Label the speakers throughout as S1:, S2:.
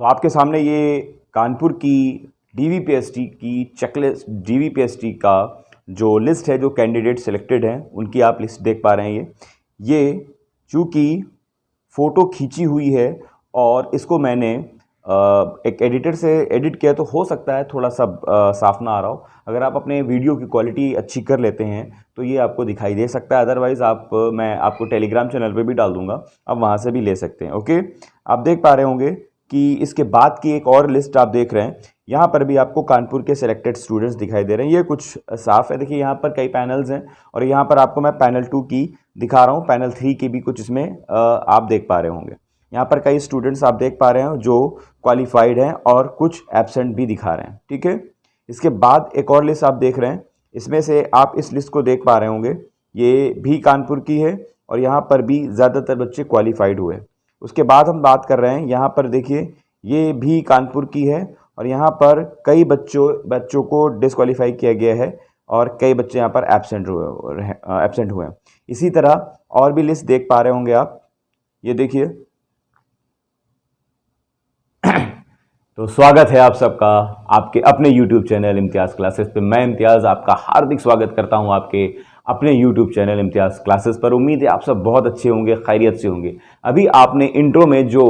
S1: तो आपके सामने ये कानपुर की डीवीपीएसटी की चेकलिस्ट, डीवीपीएसटी का जो लिस्ट है, जो कैंडिडेट सिलेक्टेड हैं उनकी आप लिस्ट देख पा रहे हैं। ये चूँकि फ़ोटो खींची हुई है और इसको मैंने एक एडिटर से एडिट किया, तो हो सकता है थोड़ा सा साफ ना आ रहा हो। अगर आप अपने वीडियो की क्वालिटी अच्छी कर लेते हैं तो ये आपको दिखाई दे सकता है। अदरवाइज़ मैं आपको टेलीग्राम चैनल पे भी डाल दूंगा, आप वहाँ से भी ले सकते हैं। ओके, आप देख पा रहे होंगे कि इसके बाद की एक और लिस्ट आप देख रहे हैं। यहाँ पर भी आपको कानपुर के सिलेक्टेड स्टूडेंट्स दिखाई दे रहे हैं। ये कुछ साफ़ है, देखिए यहाँ पर कई पैनल्स हैं और यहाँ पर आपको मैं पैनल 2 की दिखा रहा हूँ, पैनल 3 की भी कुछ इसमें आप देख पा रहे होंगे। यहाँ पर कई स्टूडेंट्स आप देख पा रहे हैं जो क्वालिफाइड हैं और कुछ एब्सेंट भी दिखा रहे हैं। ठीक है, इसके बाद एक और लिस्ट आप देख रहे हैं, इसमें से आप इस लिस्ट को देख पा रहे होंगे, ये भी कानपुर की है और यहाँ पर भी ज़्यादातर बच्चे क्वालिफाइड हुए। उसके बाद हम बात कर रहे हैं, यहाँ पर देखिए ये भी कानपुर की है और यहाँ पर कई बच्चों को डिसक्वालीफाई किया गया है और कई बच्चे यहाँ पर एब्सेंट हुए हैं। इसी तरह और भी लिस्ट देख पा रहे होंगे आप, ये देखिए। तो स्वागत है आप सबका आपके अपने YouTube चैनल इम्तियाज़ क्लासेस पे। मैं इम्तियाज़ आपका हार्दिक स्वागत करता हूं आपके अपने YouTube चैनल इम्तियाज़ क्लासेस पर। उम्मीद है आप सब बहुत अच्छे होंगे, खैरियत से होंगे। अभी आपने इंट्रो में जो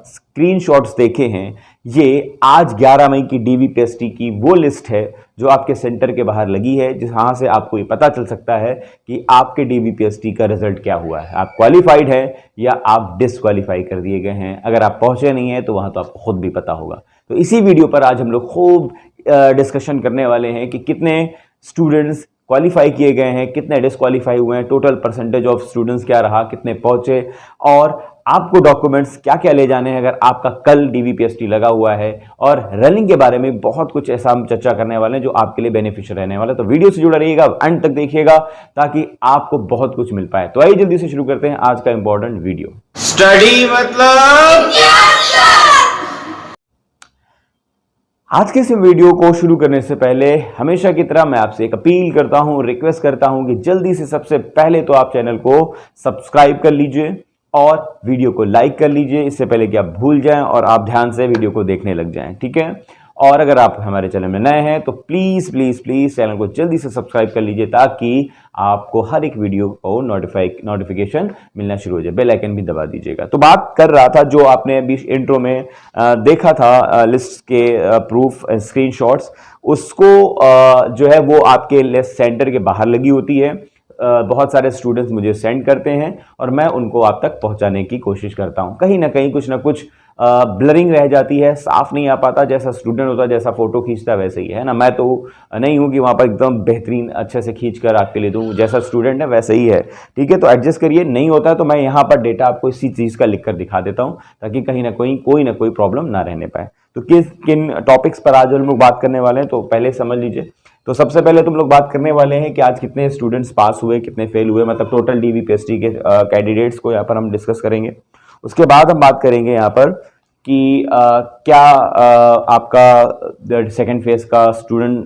S1: स्क्रीनशॉट्स देखे हैं, ये आज 11 मई की डीवीपीएसटी की वो लिस्ट है जो आपके सेंटर के बाहर लगी है, जहाँ से आपको ये पता चल सकता है कि आपके डीवीपीएसटी का रिजल्ट क्या हुआ है, आप क्वालिफाइड हैं या आप डिसक्वालीफाई कर दिए गए हैं। अगर आप पहुंचे नहीं हैं तो वहाँ तो आपको खुद भी पता होगा। तो इसी वीडियो पर आज हम लोग खूब डिस्कशन करने वाले हैं कि कितने स्टूडेंट्स क्वालिफाई किए गए हैं, कितने डिसक्वालीफाई हुए हैं, टोटल परसेंटेज ऑफ स्टूडेंट्स क्या रहा, कितने पहुंचे, और आपको डॉक्यूमेंट्स क्या क्या ले जाने हैं अगर आपका कल डीवीपीएसटी लगा हुआ है। और रनिंग के बारे में बहुत कुछ ऐसा हम चर्चा करने वाले हैं जो आपके लिए बेनिफिशियल रहने वाला है। तो वीडियो से जुड़ा रहिएगा, अंत तक देखिएगा ताकि आपको बहुत कुछ मिल पाए। तो आइए जल्दी से शुरू करते हैं आज का इंपॉर्टेंट वीडियो।
S2: स्टडी मतलब
S1: आज के इस वीडियो को शुरू करने से पहले हमेशा की तरह मैं आपसे एक अपील करता हूं, रिक्वेस्ट करता हूं कि जल्दी से सबसे पहले तो आप चैनल को सब्सक्राइब कर लीजिए और वीडियो को लाइक कर लीजिए, इससे पहले कि आप भूल जाएं और आप ध्यान से वीडियो को देखने लग जाएं। ठीक है, और अगर आप हमारे चैनल में नए हैं तो प्लीज़ प्लीज़ प्लीज़ चैनल को जल्दी से सब्सक्राइब कर लीजिए ताकि आपको हर एक वीडियो को नोटिफिकेशन मिलना शुरू हो जाए। बेल आइकन भी दबा दीजिएगा। तो बात कर रहा था, जो आपने अभी इंट्रो में देखा था लिस्ट के प्रूफ स्क्रीनशॉट्स, उसको जो है वो आपके लिस्ट सेंटर के बाहर लगी होती है। बहुत सारे स्टूडेंट्स मुझे सेंड करते हैं और मैं उनको आप तक पहुंचाने की कोशिश करता हूं। कहीं ना कहीं कुछ ना कुछ ब्लरिंग रह जाती है, साफ नहीं आ पाता। जैसा स्टूडेंट होता है, जैसा फोटो खींचता है वैसे ही है ना। मैं तो नहीं हूं कि वहां पर एकदम बेहतरीन अच्छे से खींच कर आपके लिए दूं, जैसा स्टूडेंट है वैसे ही है। ठीक है, तो एडजस्ट करिए। नहीं होता है तो मैं यहाँ पर डेटा आपको इसी चीज़ का लिख कर दिखा देता हूँ ताकि कहीं ना कोई प्रॉब्लम ना रहने पाए। तो किन टॉपिक्स पर आज हम लोग बात करने वाले हैं तो पहले समझ लीजिए। तो सबसे पहले तुम लोग बात करने वाले हैं कि आज कितने स्टूडेंट्स पास हुए, कितने फेल हुए, मतलब टोटल डीवीपीएसटी के कैंडिडेट्स को यहाँ पर हम डिस्कस करेंगे। उसके बाद हम बात करेंगे यहाँ पर कि क्या आपका सेकेंड फेज का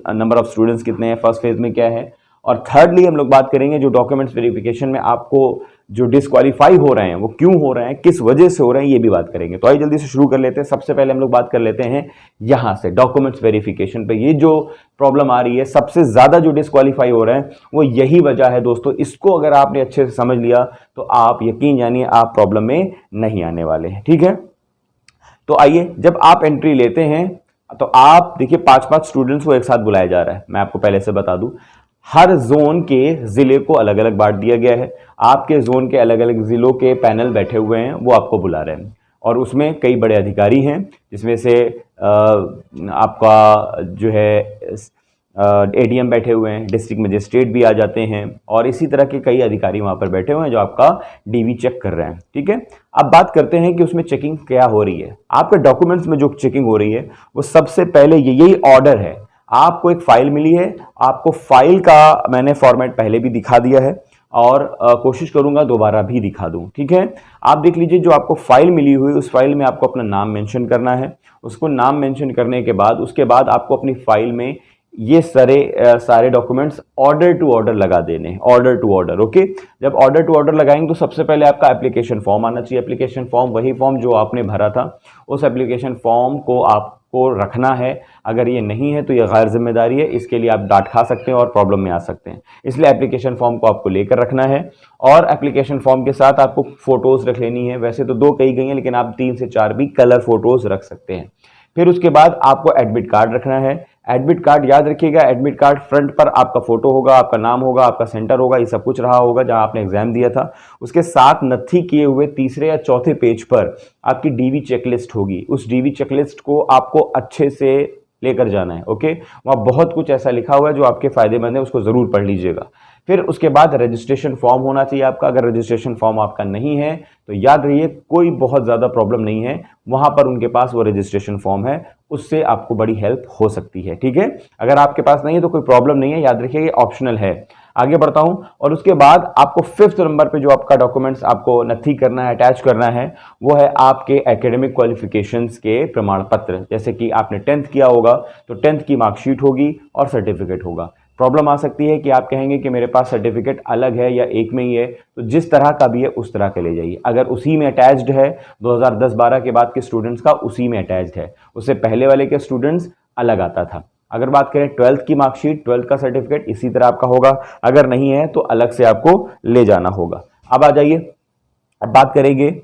S1: नंबर ऑफ स्टूडेंट्स कितने हैं, फर्स्ट फेज में क्या है, और थर्डली हम लोग बात करेंगे जो डॉक्यूमेंट्स वेरिफिकेशन में आपको जो डिस्क्वालीफाई हो रहे हैं वो क्यों हो रहे हैं, किस वजह से हो रहे हैं, ये भी बात करेंगे। तो आइए जल्दी से शुरू कर लेते हैं। सबसे पहले हम लोग बात कर लेते हैं यहाँ से डॉक्यूमेंट्स वेरिफिकेशन पे। ये जो प्रॉब्लम आ रही है, सबसे ज़्यादा जो डिस्क्वालीफाई हो रहे हैं वो यही वजह है दोस्तों। इसको अगर आपने अच्छे से समझ लिया तो आप यकीन जानिए आप प्रॉब्लम में नहीं आने वाले हैं। ठीक है, तो आइए, जब आप एंट्री लेते हैं तो आप देखिए 5-5 स्टूडेंट्स को एक साथ बुलाया जा रहा है। मैं आपको पहले से बता दूं, हर जोन के जिले को अलग अलग बांट दिया गया है। आपके जोन के अलग अलग जिलों के पैनल बैठे हुए हैं, वो आपको बुला रहे हैं और उसमें कई बड़े अधिकारी हैं, जिसमें से आपका जो है एडीएम बैठे हुए हैं, डिस्ट्रिक्ट मजिस्ट्रेट भी आ जाते हैं और इसी तरह के कई अधिकारी वहाँ पर बैठे हुए हैं जो आपका डीवी चेक कर रहे हैं। ठीक है, अब बात करते हैं कि उसमें चेकिंग क्या हो रही है। आपके डॉक्यूमेंट्स में जो चेकिंग हो रही है वो सबसे पहले यही ऑर्डर है। आपको एक फाइल मिली है, आपको फाइल का मैंने फॉर्मेट पहले भी दिखा दिया है और कोशिश करूंगा दोबारा भी दिखा दूं। ठीक है, आप देख लीजिए, जो आपको फाइल मिली हुई उस फाइल में आपको अपना नाम मेंशन करना है। उसको नाम मेंशन करने के बाद उसके बाद आपको अपनी फाइल में ये सारे डॉक्यूमेंट्स ऑर्डर टू ऑर्डर लगा देने, ऑर्डर टू ऑर्डर। ओके, जब ऑर्डर टू ऑर्डर लगाएंगे तो सबसे पहले आपका एप्लीकेशन फॉर्म आना चाहिए। एप्लीकेशन फॉर्म वही फॉर्म जो आपने भरा था, उस एप्लीकेशन फॉर्म को आपको रखना है। अगर ये नहीं है तो ये गैर जिम्मेदारी है, इसके लिए आप डांट खा सकते हैं और प्रॉब्लम में आ सकते हैं। इसलिए एप्लीकेशन फॉर्म को आपको लेकर रखना है और एप्लीकेशन फॉर्म के साथ आपको फोटोज रख लेनी है। वैसे तो 2 कही गई हैं, लेकिन आप 3 से 4 भी कलर फोटोज रख सकते हैं। फिर उसके बाद आपको एडमिट कार्ड रखना है। एडमिट कार्ड याद रखिएगा, एडमिट कार्ड फ्रंट पर आपका फोटो होगा, आपका नाम होगा, आपका सेंटर होगा, ये सब कुछ रहा होगा जहां आपने एग्जाम दिया था। उसके साथ नथी किए हुए तीसरे या चौथे पेज पर आपकी डीवी चेकलिस्ट होगी। उस डीवी चेकलिस्ट को आपको अच्छे से लेकर जाना है। ओके, वहां बहुत कुछ ऐसा लिखा हुआ है जो आपके फायदेमंद है, उसको जरूर पढ़ लीजिएगा। फिर उसके बाद रजिस्ट्रेशन फॉर्म होना चाहिए आपका। अगर रजिस्ट्रेशन फॉर्म आपका नहीं है तो याद रहिए कोई बहुत ज़्यादा प्रॉब्लम नहीं है, वहां पर उनके पास वो रजिस्ट्रेशन फॉर्म है, उससे आपको बड़ी हेल्प हो सकती है। ठीक है, अगर आपके पास नहीं है तो कोई प्रॉब्लम नहीं है, याद रखिए ये ऑप्शनल है। आगे बढ़ता हूं और उसके बाद आपको 5th नंबर पे जो आपका डॉक्यूमेंट्स आपको नथी करना है, अटैच करना है, वो है आपके एकेडमिक क्वालिफिकेशंस के प्रमाण पत्र। जैसे कि आपने 10th किया होगा तो 10th की मार्कशीट होगी और सर्टिफिकेट होगा। प्रॉब्लम आ सकती है कि आप कहेंगे कि मेरे पास सर्टिफिकेट अलग है या एक में ही है, तो जिस तरह का भी है उस तरह के ले जाइए। अगर उसी में अटैच्ड है 2010-12 के बाद के स्टूडेंट्स का उसी में अटैच्ड है, उससे पहले वाले के स्टूडेंट्स अलग आता था। अगर बात करें 12th की मार्कशीट, 12th का सर्टिफिकेट इसी तरह आपका होगा, अगर नहीं है तो अलग से आपको ले जाना होगा। अब आ जाइए, अब बात करेंगे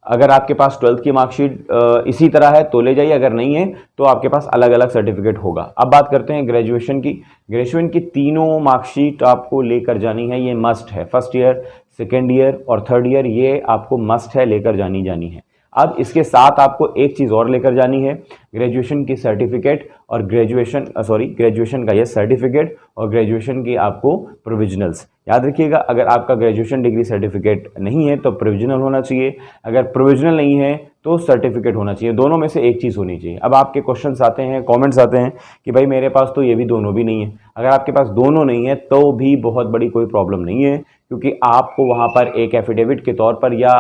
S1: अगर आपके पास 12th की मार्कशीट इसी तरह है तो ले जाइए, अगर नहीं है तो आपके पास अलग अलग सर्टिफिकेट होगा। अब बात करते हैं ग्रेजुएशन की। ग्रेजुएशन की तीनों मार्कशीट आपको लेकर जानी है, ये मस्ट है। फर्स्ट ईयर, सेकेंड ईयर और थर्ड ईयर ये आपको मस्ट है, लेकर जानी है। अब इसके साथ आपको एक चीज़ और लेकर जानी है, ग्रेजुएशन की सर्टिफिकेट और ग्रेजुएशन का ये सर्टिफिकेट और ग्रेजुएशन की आपको प्रोविजनल्स। याद रखिएगा, अगर आपका ग्रेजुएशन डिग्री सर्टिफिकेट नहीं है तो प्रोविजनल होना चाहिए, अगर प्रोविजनल नहीं है तो सर्टिफिकेट होना चाहिए, दोनों में से एक चीज़ होनी चाहिए। अब आपके क्वेश्चंस आते हैं, कमेंट्स आते हैं कि भाई मेरे पास तो ये भी दोनों भी नहीं है। अगर आपके पास दोनों नहीं है तो भी बहुत बड़ी कोई प्रॉब्लम नहीं है, क्योंकि आपको वहाँ पर एक एफिडेविट के तौर पर या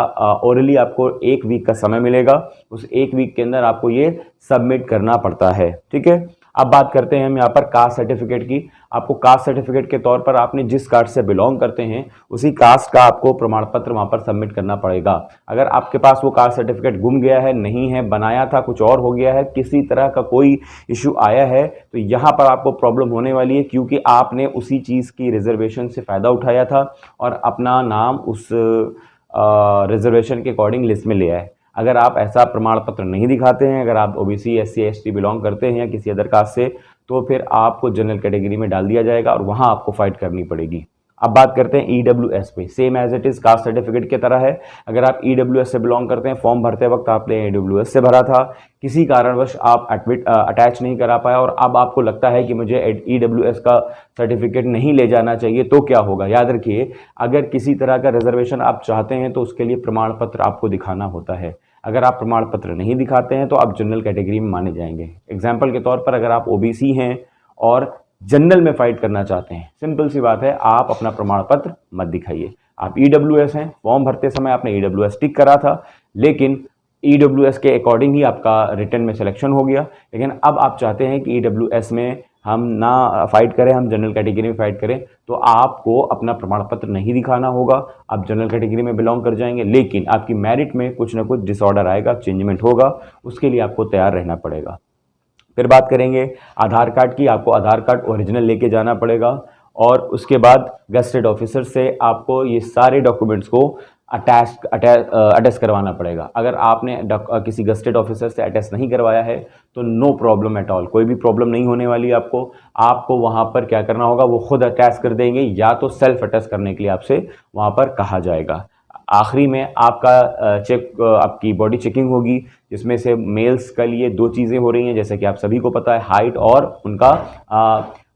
S1: ओरली आपको 1 वीक का समय मिलेगा। उस 1 वीक के अंदर आपको ये सबमिट करना पड़ता है। ठीक है, अब बात करते हैं हम यहाँ पर कास्ट सर्टिफिकेट की। आपको कास्ट सर्टिफिकेट के तौर पर आपने जिस कास्ट से बिलोंग करते हैं उसी कास्ट का आपको प्रमाण पत्र वहाँ पर सबमिट करना पड़ेगा। अगर आपके पास वो कास्ट सर्टिफिकेट गुम गया है, नहीं है, बनाया था कुछ और हो गया है, किसी तरह का कोई इशू आया है, तो यहाँ पर आपको प्रॉब्लम होने वाली है, क्योंकि आपने उसी चीज़ की रिजर्वेशन से फ़ायदा उठाया था और अपना नाम उस रिजर्वेशन के अकॉर्डिंग लिस्ट में ले आए। अगर आप ऐसा प्रमाण पत्र नहीं दिखाते हैं, अगर आप ओबीसी, एससी, एसटी बिलोंग करते हैं या किसी अदर कास्ट से, तो फिर आपको जनरल कैटेगरी में डाल दिया जाएगा और वहां आपको फाइट करनी पड़ेगी। अब बात करते हैं ईडब्ल्यूएस पे। Same as it is caste certificate की तरह है। अगर आप ईडब्ल्यूएस से बिलोंग करते हैं, फॉर्म भरते वक्त आपने ईडब्ल्यूएस से भरा था, किसी कारणवश आप अटैच नहीं करा पाया और अब आपको लगता है कि मुझे ईडब्ल्यूएस का सर्टिफिकेट नहीं ले जाना चाहिए, तो क्या होगा? याद रखिए, अगर किसी तरह का रिजर्वेशन आप चाहते हैं तो उसके लिए प्रमाण पत्र आपको दिखाना होता है। अगर आप प्रमाण पत्र नहीं दिखाते हैं तो आप जनरल कैटेगरी में माने जाएंगे। एग्जाम्पल के तौर पर अगर आप ओबीसी हैं और जनरल में फाइट करना चाहते हैं, सिंपल सी बात है, आप अपना प्रमाण पत्र मत दिखाइए। आप ईडब्ल्यूएस हैं, फॉर्म भरते समय आपने ईडब्ल्यूएस टिक करा था, लेकिन ईडब्ल्यूएस के अकॉर्डिंग ही आपका रिटर्न में सिलेक्शन हो गया। लेकिन अब आप चाहते हैं कि ईडब्ल्यूएस में हम ना फाइट करें, हम जनरल कैटेगरी में फाइट करें, तो आपको अपना प्रमाण पत्र नहीं दिखाना होगा। आप जनरल कैटेगरी में बिलोंग कर जाएंगे, लेकिन आपकी मेरिट में कुछ ना कुछ डिसऑर्डर आएगा, चेंजमेंट होगा, उसके लिए आपको तैयार रहना पड़ेगा। फिर बात करेंगे आधार कार्ड की। आपको आधार कार्ड ओरिजिनल लेके जाना पड़ेगा और उसके बाद गस्टेड ऑफिसर से आपको ये सारे डॉक्यूमेंट्स को अटैच करवाना पड़ेगा। अगर आपने किसी गस्टेड ऑफिसर से अटैच नहीं करवाया है तो नो प्रॉब्लम एट ऑल, कोई भी प्रॉब्लम नहीं होने वाली आपको वहाँ पर क्या करना होगा, वो खुद अटैच कर देंगे या तो सेल्फ अटैच करने के लिए आपसे वहाँ पर कहा जाएगा। आखिरी में आपका आपकी बॉडी चेकिंग होगी, जिसमें से मेल्स के लिए 2 चीज़ें हो रही हैं, जैसे कि आप सभी को पता है, हाइट और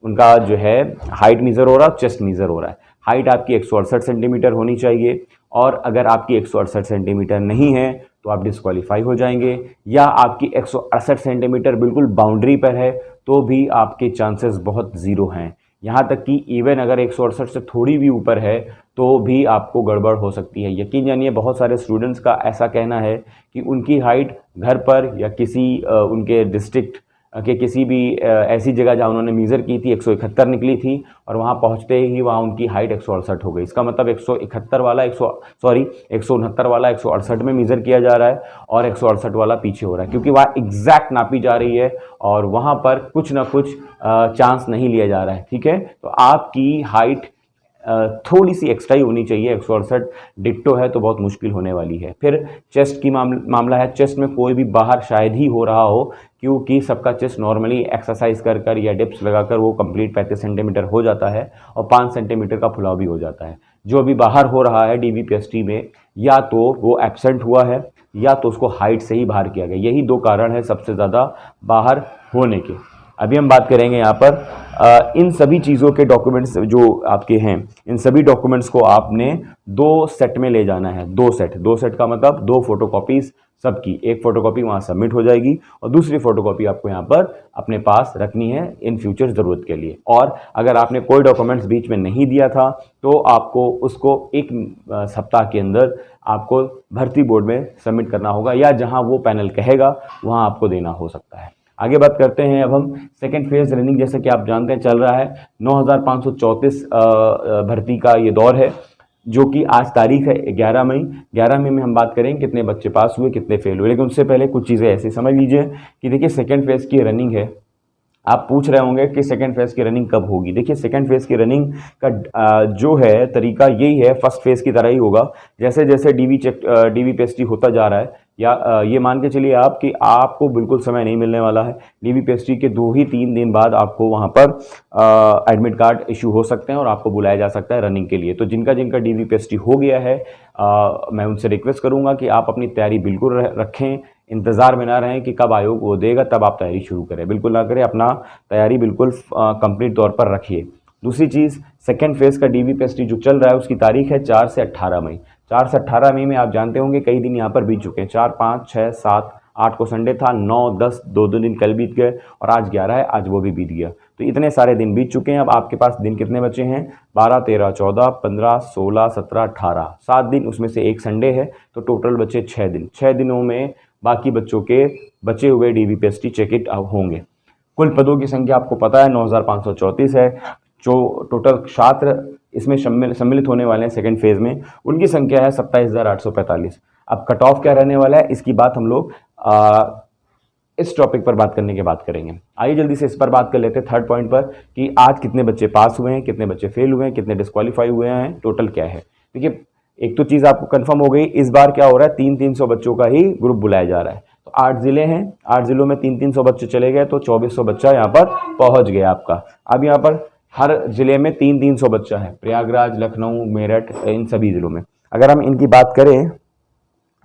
S1: उनका जो है हाइट मीज़र हो रहा है, चेस्ट मीज़र हो रहा है। हाइट आपकी 168 सेंटीमीटर होनी चाहिए और अगर आपकी 168 सेंटीमीटर नहीं है तो आप डिस्क्वालीफाई हो जाएंगे, या आपकी 168 सेंटीमीटर बिल्कुल बाउंड्री पर है तो भी आपके चांसेस बहुत ज़ीरो हैं। यहाँ तक कि इवन अगर 168 से थोड़ी भी ऊपर है तो भी आपको गड़बड़ हो सकती है। यकीन जानिए, बहुत सारे स्टूडेंट्स का ऐसा कहना है कि उनकी हाइट घर पर या किसी उनके डिस्ट्रिक्ट कि किसी भी ऐसी जगह जहाँ उन्होंने मीज़र की थी 171 निकली थी और वहाँ पहुँचते ही वहाँ उनकी हाइट 168 हो गई। इसका मतलब 171 वाला 169 वाला 168 में मीज़र किया जा रहा है और 168 वाला पीछे हो रहा है, क्योंकि वहाँ एग्जैक्ट नापी जा रही है और वहाँ पर कुछ ना कुछ चांस नहीं लिया जा रहा है। ठीक है, तो आपकी हाइट थोड़ी सी एक्स्ट्रा ही होनी चाहिए। 168 डिट्टो है तो बहुत मुश्किल होने वाली है। फिर चेस्ट की मामला है, चेस्ट में कोई भी बाहर शायद ही हो रहा हो, क्योंकि सबका चेस्ट नॉर्मली एक्सरसाइज कर कर या डिप्स लगाकर वो कंप्लीट 35 सेंटीमीटर हो जाता है और 5 सेंटीमीटर का फुलाव भी हो जाता है। जो अभी बाहर हो रहा है DVPST में, या तो वो एब्सेंट हुआ है या तो उसको हाइट से ही बाहर किया गया। यही दो कारण है सबसे ज़्यादा बाहर होने के। अभी हम बात करेंगे यहाँ पर इन सभी चीज़ों के डॉक्यूमेंट्स जो आपके हैं, इन सभी डॉक्यूमेंट्स को आपने 2 सेट में ले जाना है। 2 सेट का मतलब 2 फोटोकॉपीज सबकी। एक फ़ोटोकॉपी वहाँ सबमिट हो जाएगी और दूसरी फ़ोटोकॉपी आपको यहाँ पर अपने पास रखनी है इन फ्यूचर ज़रूरत के लिए। और अगर आपने कोई डॉक्यूमेंट्स बीच में नहीं दिया था तो आपको उसको 1 सप्ताह के अंदर आपको भर्ती बोर्ड में सबमिट करना होगा, या जहाँ वो पैनल कहेगा वहाँ आपको देना हो सकता है। आगे बात करते हैं अब हम सेकेंड फेज रनिंग। जैसे कि आप जानते हैं चल रहा है 9534 भर्ती का ये दौर है, जो कि आज तारीख है 11 मई। 11 मई में हम बात करेंगे कितने बच्चे पास हुए, कितने फेल हुए। लेकिन उससे पहले कुछ चीज़ें ऐसी समझ लीजिए कि देखिए सेकेंड फेज की रनिंग है। आप पूछ रहे होंगे कि सेकेंड फेज की रनिंग कब होगी। देखिए सेकेंड फेज की रनिंग का जो है तरीका यही है, फर्स्ट फेज की तरह ही होगा। जैसे जैसे DVPST होता जा रहा है, या ये मान के चलिए आप कि आपको बिल्कुल समय नहीं मिलने वाला है। DVPST के 2 ही 3 दिन बाद आपको वहाँ पर एडमिट कार्ड इशू हो सकते हैं और आपको बुलाया जा सकता है रनिंग के लिए। तो जिनका जिनका DVPST हो गया है, मैं उनसे रिक्वेस्ट करूँगा कि आप अपनी तैयारी बिल्कुल रखें, इंतज़ार में ना रहें कि कब आयोग वो देगा तब आप तैयारी शुरू करें। बिल्कुल ना करें, अपना तैयारी बिल्कुल कंप्लीट तौर पर रखिए। दूसरी चीज़, सेकेंड फेज़ का DVPST जो चल रहा है उसकी तारीख है 4 से 18 मई। 4 से 18 मई में आप जानते होंगे कई दिन यहाँ पर बीत चुके हैं। 4, 5, 6, 7, 8 को संडे था, 9, 10, 2 दिन कल बीत गए और आज 11 है, आज वो भी बीत गया। तो इतने सारे दिन बीत चुके हैं। अब आपके पास दिन कितने बचे हैं? 12, 13, 14, 15, 16, 17, 18, 7 दिन, उसमें से एक संडे है, तो टोटल बचे 6 दिन। 6 दिनों में बाकी बच्चों के बचे हुए DVPST चेकिट होंगे। कुल पदों की संख्या आपको पता है 9534 है। जो टोटल छात्र इसमें सम्मिलित होने वाले हैं सेकेंड फेज में, उनकी संख्या है 27,845। अब कट ऑफ क्या रहने वाला है, इसकी बात हम लोग इस टॉपिक पर बात करने के बाद करेंगे। आइए जल्दी से इस पर बात कर लेते हैं, थर्ड पॉइंट पर, कि आज कितने बच्चे पास हुए हैं, कितने बच्चे फेल हुए हैं, कितने डिस्क्वालीफाई हुए हैं, टोटल क्या है। देखिए एक तो चीज़ आपको कंफर्म हो गई, इस बार क्या हो रहा है, 300 बच्चों का ही ग्रुप बुलाया जा रहा है। तो 8 ज़िले हैं, 8 ज़िलों में 300 बच्चे चले गए, तो 2400 बच्चा यहाँ पर पहुँच गया आपका। अब यहाँ पर हर ज़िले में 300 बच्चा है, प्रयागराज, लखनऊ, मेरठ, इन सभी ज़िलों में। अगर हम इनकी बात करें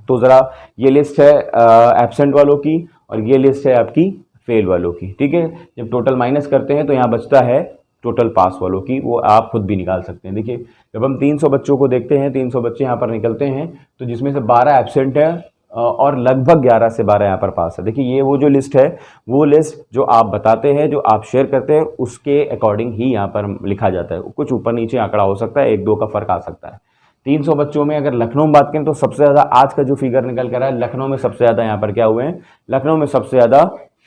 S1: तो ज़रा ये लिस्ट है एब्सेंट वालों की और ये लिस्ट है आपकी फेल वालों की। ठीक है, जब टोटल माइनस करते हैं तो यहाँ बचता है टोटल पास वालों की, वो आप खुद भी निकाल सकते हैं। देखिए जब हम 300 बच्चों को देखते हैं, 300 बच्चे यहाँ पर निकलते हैं, तो जिसमें से 12 एब्सेंट है और लगभग 11 से 12 यहाँ पर पास है। देखिए ये वो जो लिस्ट है, वो लिस्ट जो आप बताते हैं, जो आप शेयर करते हैं, उसके अकॉर्डिंग ही यहाँ पर लिखा जाता है। कुछ ऊपर नीचे आंकड़ा हो सकता है, 1-2 का फर्क आ सकता है। 300 बच्चों में अगर लखनऊ में बात करें तो सबसे ज़्यादा आज का जो फिगर निकल कर रहा है, लखनऊ में सबसे ज़्यादा यहाँ पर क्या हुए हैं, लखनऊ में सबसे ज़्यादा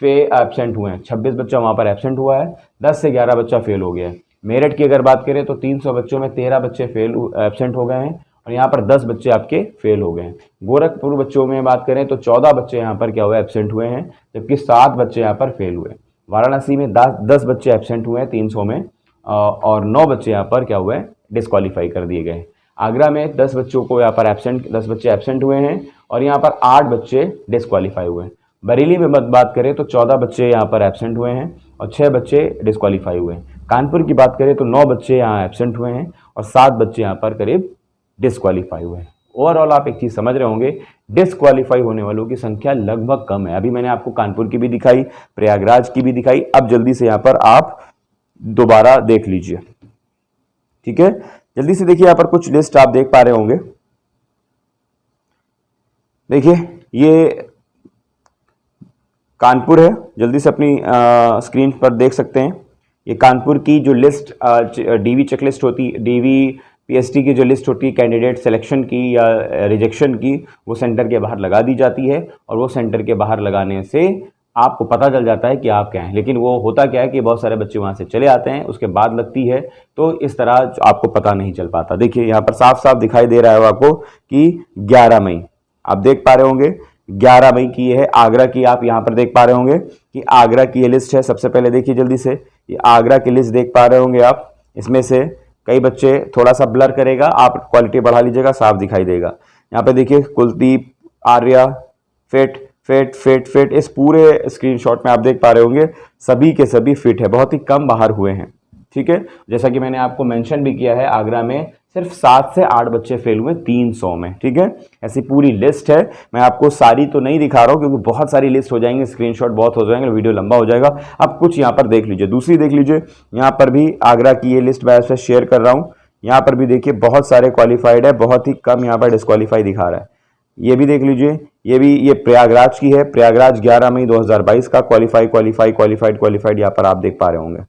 S1: एब्सेंट हुए हैं। 26 बच्चा वहाँ पर एब्सेंट हुआ है, 10 से 11 बच्चा फेल हो गया है। मेरठ की अगर बात करें तो 300 बच्चों में 13 बच्चे एब्सेंट हो गए हैं और यहाँ पर 10 बच्चे आपके फेल हो गए हैं। गोरखपुर बच्चों में बात करें तो 14 बच्चे यहाँ पर क्या हुए, एब्सेंट हुए हैं, जबकि 7 बच्चे यहाँ पर फेल हुए। वाराणसी में 10 बच्चे एब्सेंट हुए हैं 300 में और 9 बच्चे यहाँ पर क्या हुए, डिस्क्वालीफाई कर दिए गए। आगरा में 10 बच्चों को यहाँ पर 10 बच्चे एब्सेंट हुए हैं और यहाँ पर 8 बच्चे डिस्क्वालीफाई हुए हैं। बरेली में बात करें तो 14 बच्चे यहाँ पर एब्सेंट हुए हैं और 6 बच्चे डिस्क्वालीफाई हुए हैं। कानपुर की बात करें तो 9 बच्चे यहाँ एब्सेंट हुए हैं और 7 बच्चे यहाँ पर करीब डिस्क्वालीफाई हुए हैं। ओवरऑल आप एक चीज़ समझ रहे होंगे, डिस्क्वालीफाई होने वालों की संख्या लगभग कम है। अभी मैंने आपको कानपुर की भी दिखाई, प्रयागराज की भी दिखाई, अब जल्दी से यहाँ पर आप दोबारा देख लीजिए। ठीक है, जल्दी से देखिए यहाँ पर कुछ लिस्ट आप देख पा रहे होंगे। देखिए ये कानपुर है, जल्दी से अपनी स्क्रीन पर देख सकते हैं। ये कानपुर की जो लिस्ट DV चेकलिस्ट होती, DVPST की जो लिस्ट होती है कैंडिडेट सिलेक्शन की या रिजेक्शन की, वो सेंटर के बाहर लगा दी जाती है और वो सेंटर के बाहर लगाने से आपको पता चल जाता है कि आप क्या हैं। लेकिन वो होता क्या है कि बहुत सारे बच्चे वहाँ से चले आते हैं, उसके बाद लगती है, तो इस तरह आपको पता नहीं चल पाता। देखिए यहाँ पर साफ साफ दिखाई दे रहा है आपको कि 11 मई, आप देख पा रहे होंगे 11 मई की है आगरा की। आप यहाँ पर देख पा रहे होंगे कि आगरा की ये लिस्ट है। सबसे पहले देखिए जल्दी से, ये आगरा की लिस्ट देख पा रहे होंगे आप। इसमें से कई बच्चे थोड़ा सा ब्लर करेगा, आप क्वालिटी बढ़ा लीजिएगा, साफ दिखाई देगा। यहाँ पे देखिए Kuldeep, Arya, fit fit fit fit, इस पूरे स्क्रीनशॉट में आप देख पा रहे होंगे सभी के सभी फिट है, बहुत ही कम बाहर हुए हैं। ठीक है, जैसा कि मैंने आपको मेंशन भी किया है, आगरा में सिर्फ 7 से 8 बच्चे फेल हुए 300 में। ठीक है, ऐसी पूरी लिस्ट है। मैं आपको सारी तो नहीं दिखा रहा हूं क्योंकि बहुत सारी लिस्ट हो जाएंगे, स्क्रीनशॉट बहुत हो जाएंगे, वीडियो लंबा हो जाएगा। आप कुछ यहाँ पर देख लीजिए, दूसरी देख लीजिए, यहाँ पर भी आगरा की ये लिस्ट मैं आपसे शेयर कर रहा हूँ। यहाँ पर भी देखिए बहुत सारे क्वालिफाइड है, बहुत ही कम यहाँ पर डिस्क्वालीफाई दिखा रहा है। ये भी देख लीजिए, ये प्रयागराज की है, प्रयागराज 11 मई 2022 का क्वालिफाइड यहाँ पर आप देख पा रहे होंगे।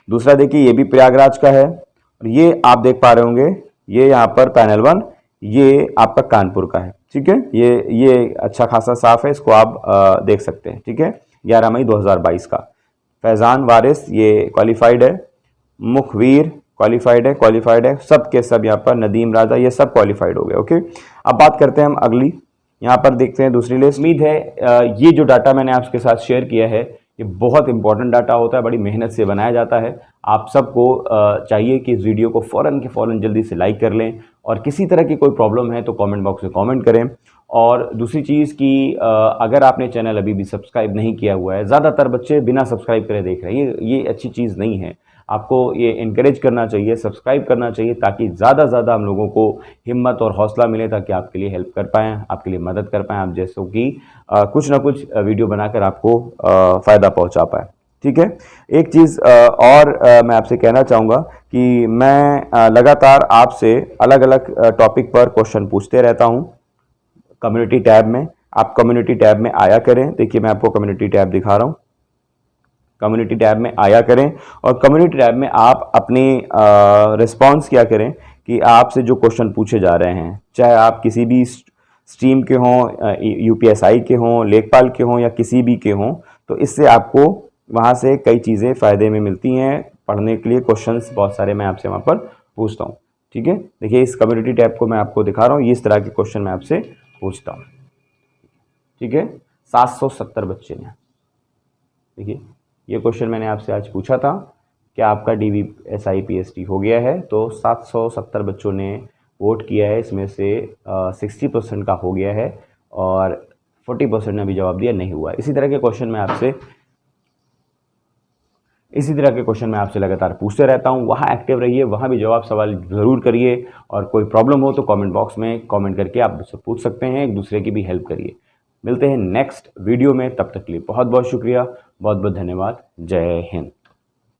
S1: दूसरा देखिए, ये भी प्रयागराज का है, और ये आप देख पा रहे होंगे, ये यहाँ पर पैनल 1, ये आपका कानपुर का है। ठीक है, ये अच्छा खासा साफ है, इसको आप देख सकते हैं। ठीक है, 11 मई 2022 का। फैजान वारिस ये क्वालिफाइड है, मुखवीर क्वालिफाइड है, सब के सब यहाँ पर, नदीम राजा, ये सब क्वालिफाइड हो गए। ओके, अब बात करते हैं हम अगली, यहाँ पर देखते हैं दूसरी लिस्ट। उम्मीद है ये जो डाटा मैंने आपके साथ शेयर किया है, ये बहुत इंपॉर्टेंट डाटा होता है, बड़ी मेहनत से बनाया जाता है। आप सबको चाहिए कि इस वीडियो को फ़ौरन के फ़ौरन जल्दी से लाइक कर लें, और किसी तरह की कोई प्रॉब्लम है तो कमेंट बॉक्स में कमेंट करें। और दूसरी चीज़ कि अगर आपने चैनल अभी भी सब्सक्राइब नहीं किया हुआ है, ज़्यादातर बच्चे बिना सब्सक्राइब करे देख रहे हैं, ये अच्छी चीज़ नहीं है। आपको ये इनकरेज करना चाहिए, सब्सक्राइब करना चाहिए, ताकि ज़्यादा से ज़्यादा हम लोगों को हिम्मत और हौसला मिले, ताकि आपके लिए हेल्प कर पाएँ, आपके लिए मदद कर पाएँ, आप जैसों कि कुछ ना कुछ वीडियो बनाकर आपको फ़ायदा पहुंचा पाए। ठीक है, एक चीज़ और मैं आपसे कहना चाहूँगा कि मैं लगातार आपसे अलग अलग टॉपिक पर क्वेश्चन पूछते रहता हूँ कम्युनिटी टैब में। आप कम्युनिटी टैब में आया करें। देखिए मैं आपको कम्युनिटी टैब दिखा रहा हूँ, कम्युनिटी टैब में आया करें, और कम्युनिटी टैब में आप अपनी रिस्पॉन्स क्या करें कि आपसे जो क्वेश्चन पूछे जा रहे हैं, चाहे आप किसी भी स्ट्रीम के हों, यूपीएसआई के हों, लेखपाल के हों, या किसी भी के हों, तो इससे आपको वहाँ से कई चीज़ें फ़ायदे में मिलती हैं पढ़ने के लिए। क्वेश्चंस बहुत सारे मैं आपसे वहाँ पर पूछता हूँ। ठीक है, देखिए इस कम्युनिटी टैब को मैं आपको दिखा रहा हूँ, इस तरह के क्वेश्चन मैं आपसे पूछता हूँ। ठीक है, 770 बच्चे ने, देखिए ये क्वेश्चन मैंने आपसे आज पूछा था, क्या आपका DVSI PST हो गया है? तो 770 बच्चों ने वोट किया है, इसमें से 60% का हो गया है, और 40% ने अभी जवाब दिया नहीं हुआ। इसी तरह के क्वेश्चन मैं आपसे लगातार पूछते रहता हूँ। वहाँ एक्टिव रहिए, वहाँ भी जवाब सवाल ज़रूर करिए, और कोई प्रॉब्लम हो तो कमेंट बॉक्स में कमेंट करके आप मुझसे पूछ सकते हैं, एक दूसरे की भी हेल्प करिए। मिलते हैं नेक्स्ट वीडियो में, तब तक के लिए बहुत बहुत शुक्रिया, बहुत बहुत धन्यवाद। जय हिंद।